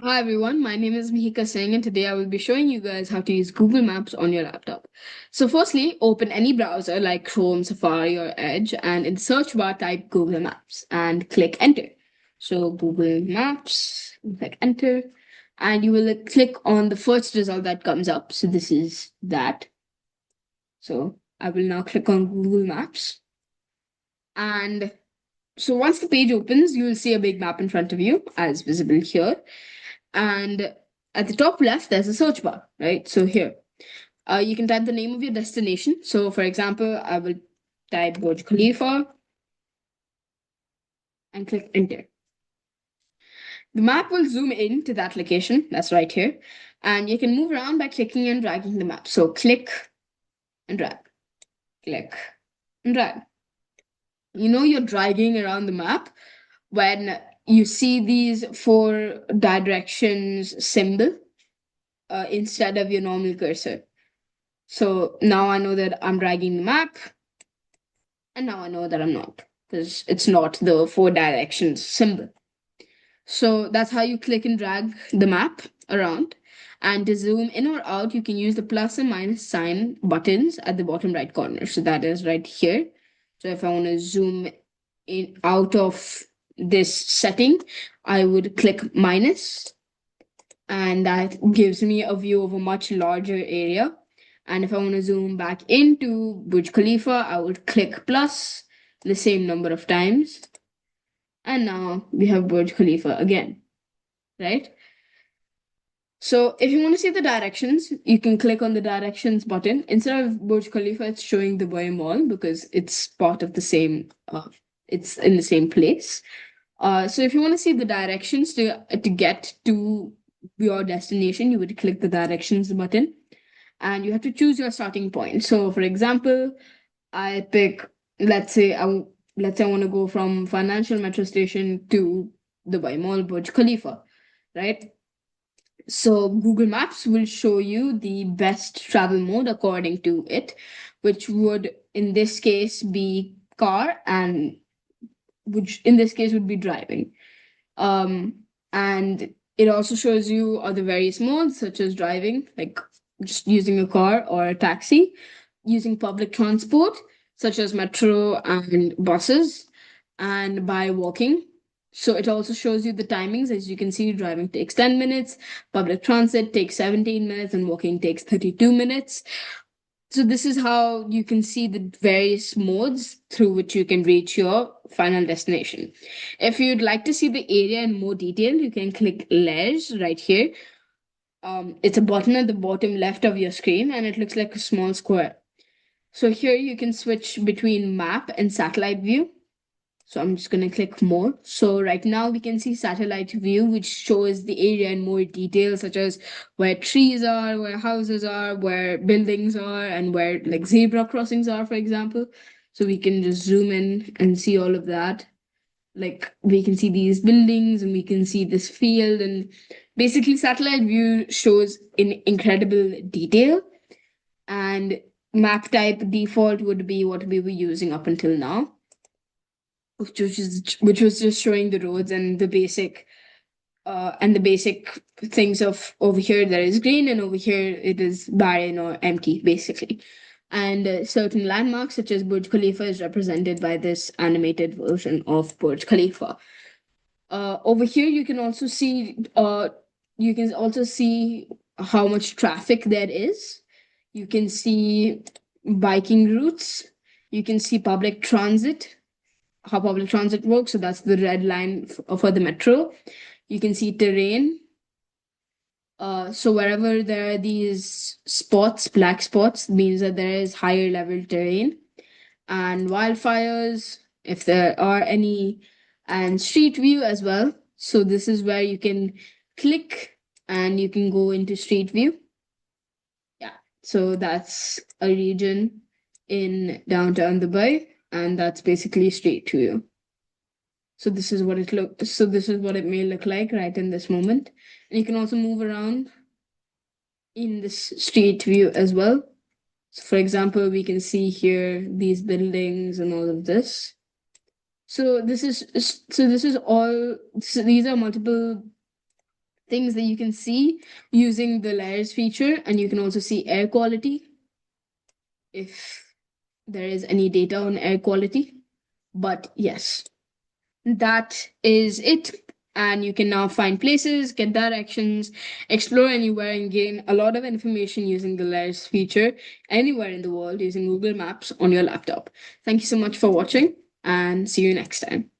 Hi everyone, my name is Mihika Singh and today I will be showing you guys how to use Google Maps on your laptop. So firstly, open any browser like Chrome, Safari or Edge and in the search bar type Google Maps and click enter. So Google Maps, click enter and you will click on the first result that comes up. So this is that. So I will now click on Google Maps and so once the page opens, you will see a big map in front of you as visible here. And at the top left, there's a search bar, right? So here, you can type the name of your destination. So for example, I will type Burj Khalifa and click enter. The map will zoom in to that location. That's right here. And you can move around by clicking and dragging the map. So click and drag, click and drag. You know, you're dragging around the map when you see these four directions symbol instead of your normal cursor. So now I know that I'm dragging the map, and now I know that I'm not, because it's not the four directions symbol. So that's how you click and drag the map around. And to zoom in or out, you can use the plus and minus sign buttons at the bottom right corner. So that is right here. So if I want to zoom in out of this setting, I would click minus, and that gives me a view of a much larger area. And if I want to zoom back into Burj Khalifa, I would click plus the same number of times. And now we have Burj Khalifa again, right? So if you want to see the directions, you can click on the directions button. Instead of Burj Khalifa, it's showing the Dubai Mall because it's part of the same, it's in the same place. So if you want to see the directions to get to your destination, you would click the directions button and you have to choose your starting point. So for example, I pick, let's say I want to go from Financial Metro Station to Dubai Mall Burj Khalifa, right? So Google Maps will show you the best travel mode according to it, which would in this case be car and which in this case would be driving. And it also shows you other various modes such as driving, like just using a car or a taxi, using public transport such as metro and buses, and by walking. So it also shows you the timings. As you can see, driving takes 10 minutes, public transit takes 17 minutes, and walking takes 32 minutes. So this is how you can see the various modes through which you can reach your final destination. If you'd like to see the area in more detail, you can click Layers right here. It's a button at the bottom left of your screen and it looks like a small square. So here you can switch between map and satellite view. So I'm just going to click more. So right now we can see satellite view, which shows the area in more detail, such as where trees are, where houses are, where buildings are, and where like zebra crossings are, for example. So we can just zoom in and see all of that. Like we can see these buildings and we can see this field. And basically, satellite view shows in incredible detail. And map type default would be what we were using up until now, which was just showing the roads and the basic things of over here there is green and over here it is barren or empty basically. And certain landmarks such as Burj Khalifa is represented by this animated version of Burj Khalifa. Over here you can also see how much traffic there is. You can see biking routes. You can see public transit, how public transit works. So that's the red line for the metro. You can see terrain. So wherever there are these spots, black spots, means that there is higher level terrain. And wildfires, if there are any, and street view as well. So this is where you can click and you can go into street view. Yeah. So that's a region in downtown Dubai, and that's basically street view. So this is what it may look like right in this moment. And you can also move around in this street view as well. So for example, we can see here these buildings and all of this. So this is all so these are multiple things that you can see using the layers feature, and you can also see air quality if there is any data on air quality. But yes, that is it. And you can now find places, get directions, explore anywhere, and gain a lot of information using the layers feature anywhere in the world using Google Maps on your laptop. Thank you so much for watching, and see you next time.